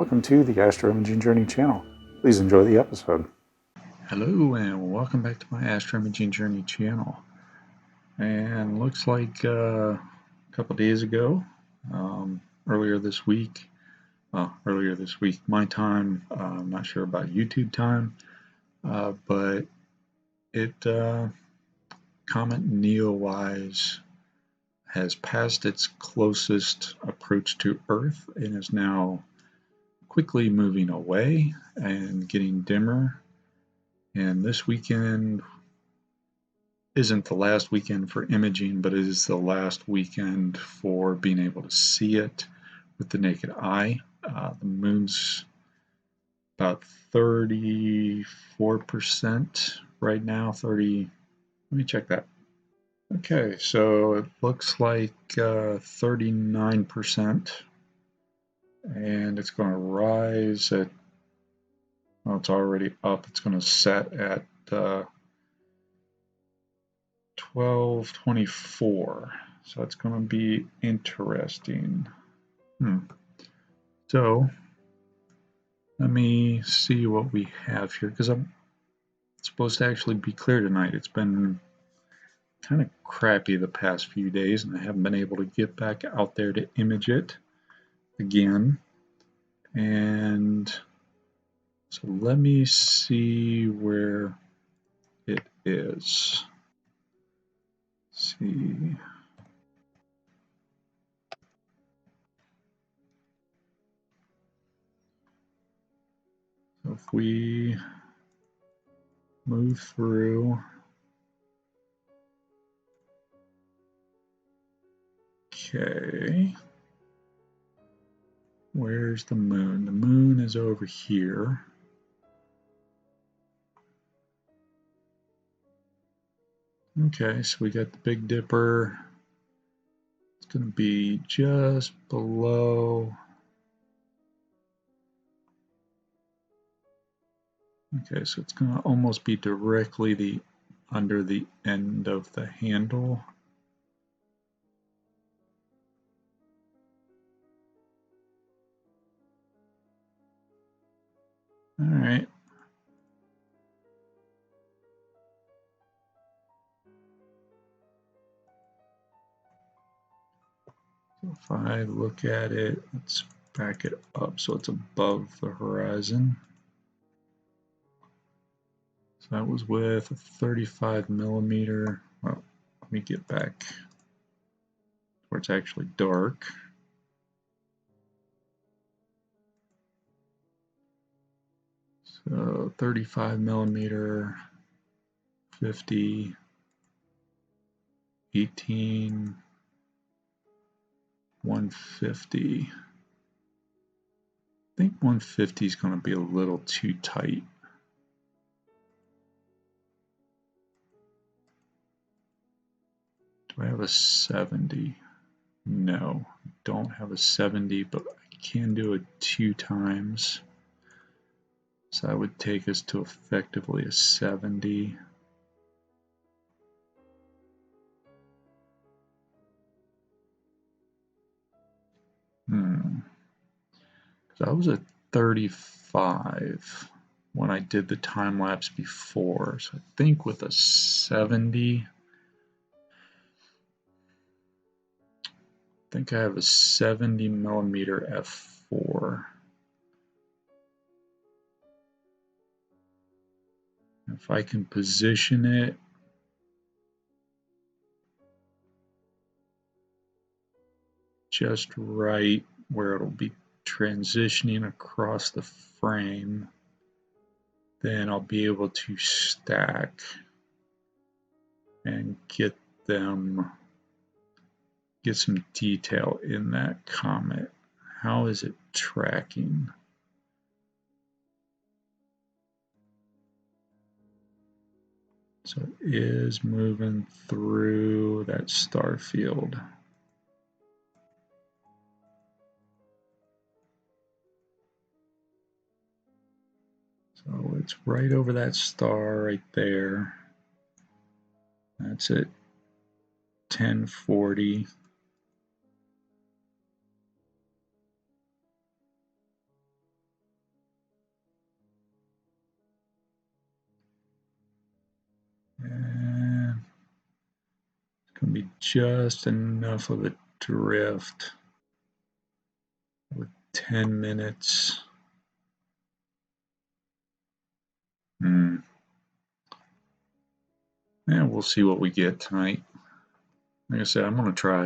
welcome to the Astroimaging Journey channel. Please enjoy the episode. Hello and welcome back to my Astroimaging Journey channel. And looks like a couple days ago, earlier this week, my time, I'm not sure about YouTube time, but comet NEOWISE has passed its closest approach to Earth and is now quickly moving away and getting dimmer. And this weekend isn't the last weekend for imaging, but it is the last weekend for being able to see it with the naked eye. The moon's about 34% right now. Let me check that. Okay, so it looks like 39%, and it's going to rise at, well, it's already up. It's going to set at 12:24, so it's going to be interesting. So let me see what we have here, because it's supposed to actually be clear tonight. It's been kind of crappy the past few days, and I haven't been able to get back out there to image it again. And so let me see where it is. Let's see. So if we move through, okay, where's the moon? The moon is over here. Okay, so we got the Big Dipper. It's going to be just below. Okay, so it's going to almost be directly under the end of the handle. All right. So if I look at it, let's back it up so it's above the horizon. So that was with a 35 millimeter. Well, let me get back where it's actually dark. So 35 millimeter, 50, 18, 150. I think 150 is going to be a little too tight. Do I have a 70? No, I don't have a 70, but I can do it 2 times. So that would take us to effectively a 70. That was a 35 when I did the time lapse before. So I think with a 70, I think I have a 70 millimeter f4. If I can position it just right where it'll be transitioning across the frame, then I'll be able to stack and get some detail in that comet. How is it tracking? So it is moving through that star field. So it's right over that star right there. That's at 1040. be just enough of a drift with 10 minutes. Yeah, we'll see what we get tonight. Like I said, I'm going to try.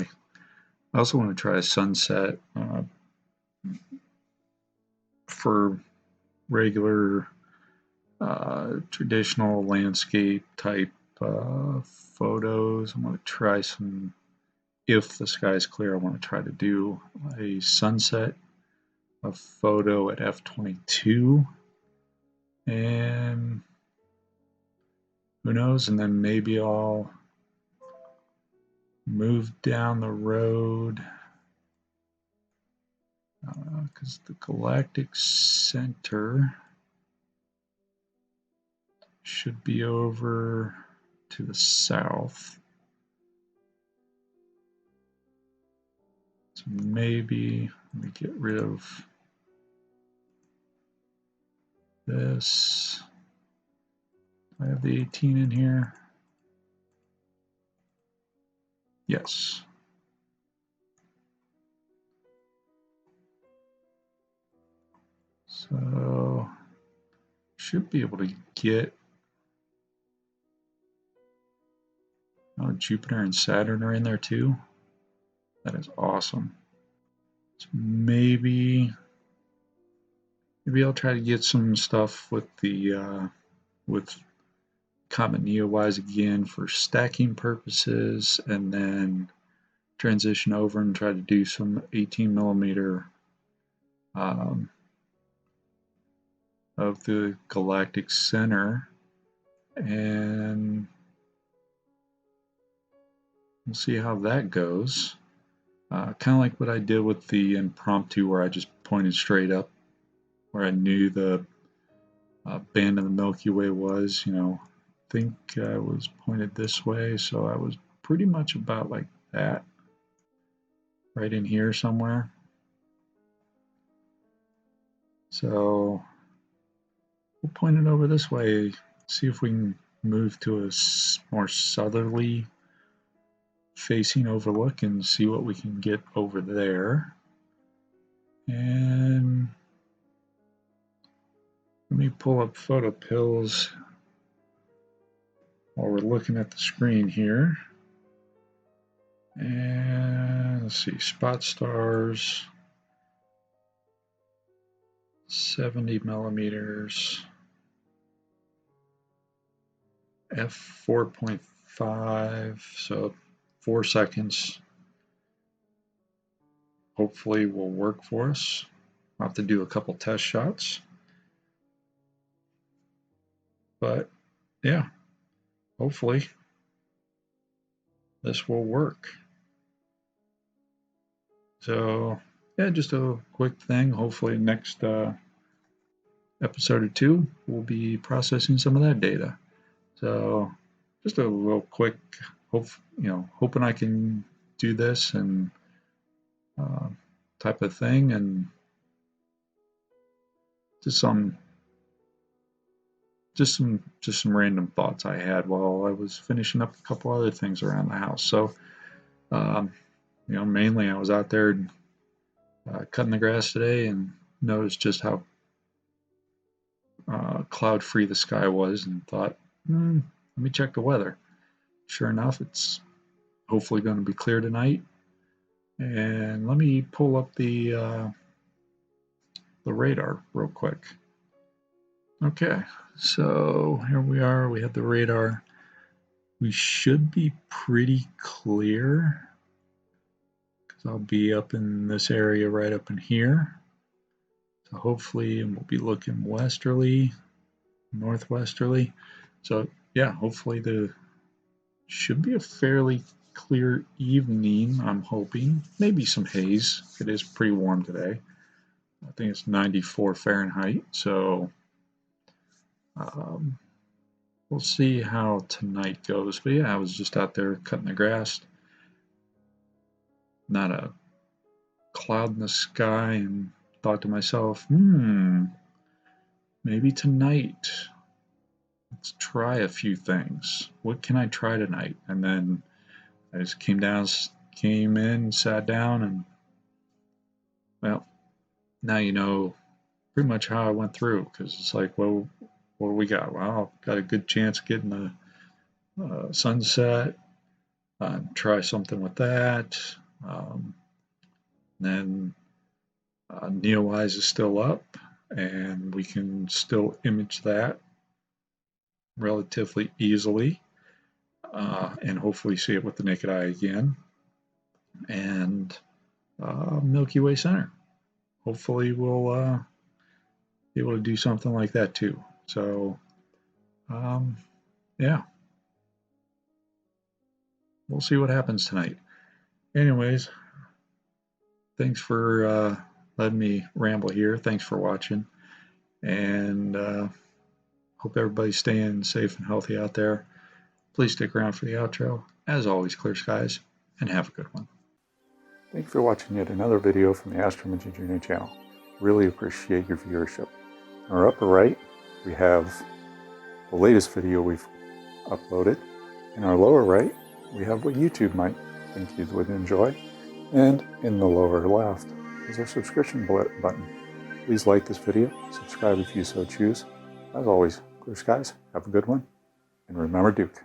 I also want to try a sunset for regular traditional landscape type photos. I'm going to try some, if the sky's clear, I want to try to do a sunset, a photo at f/22, and who knows, and then maybe I'll move down the road because the galactic center should be over to the south. So maybe let me get rid of this. I have the 18 in here. Yes. So should be able to get, oh, Jupiter and Saturn are in there too. That is awesome. So maybe I'll try to get some stuff with the with comet NEOWISE again for stacking purposes, and then transition over and try to do some 18mm of the galactic center, and we'll see how that goes. Kind of like what I did with the impromptu, where I just pointed straight up where I knew the band of the Milky Way was. I think I was pointed this way, so I was pretty much about like that, right in here somewhere. So we'll point it over this way, see if we can move to a more southerly facing overlook and see what we can get over there. And let me pull up photo pills while we're looking at the screen here. And let's see, spot stars, 70mm, f/4.5, so 4 seconds. Hopefully will work for us. I'll have to do a couple test shots. But yeah, hopefully this will work. So yeah, just a quick thing. Hopefully next episode or two we'll be processing some of that data. So just a little quick, hoping I can do this and type of thing, and just some random thoughts I had while I was finishing up a couple other things around the house. So mainly I was out there cutting the grass today and noticed just how cloud free the sky was, and thought, let me check the weather. Sure enough, it's hopefully going to be clear tonight. And let me pull up the radar real quick. Okay, so here we are. We have the radar. We should be pretty clear because I'll be up in this area right up in here. So hopefully, and we'll be looking westerly, northwesterly. So yeah, hopefully should be a fairly clear evening, I'm hoping. Maybe some haze. It is pretty warm today. I think it's 94 Fahrenheit. So we'll see how tonight goes. But yeah, I was just out there cutting the grass. Not a cloud in the sky, and thought to myself, maybe tonight let's try a few things. What can I try tonight? And then I just came in, sat down, and well, now you know pretty much how I went through, because it's like, well, what do we got? Well, got a good chance of getting the sunset. Try something with that. Then NEOWISE is still up, and we can still image that relatively easily, and hopefully see it with the naked eye again. And Milky Way Center. Hopefully we'll be able to do something like that too. So, yeah, we'll see what happens tonight. Anyways, thanks for letting me ramble here. Thanks for watching, and hope everybody's staying safe and healthy out there. Please stick around for the outro. As always, clear skies, and have a good one. Thank you for watching yet another video from the Astrometry Journey channel. Really appreciate your viewership. In our upper right, we have the latest video we've uploaded. In our lower right, we have what YouTube might think you would enjoy. And in the lower left is our subscription button. Please like this video, subscribe if you so choose. As always, clear skies, have a good one, and remember Duke.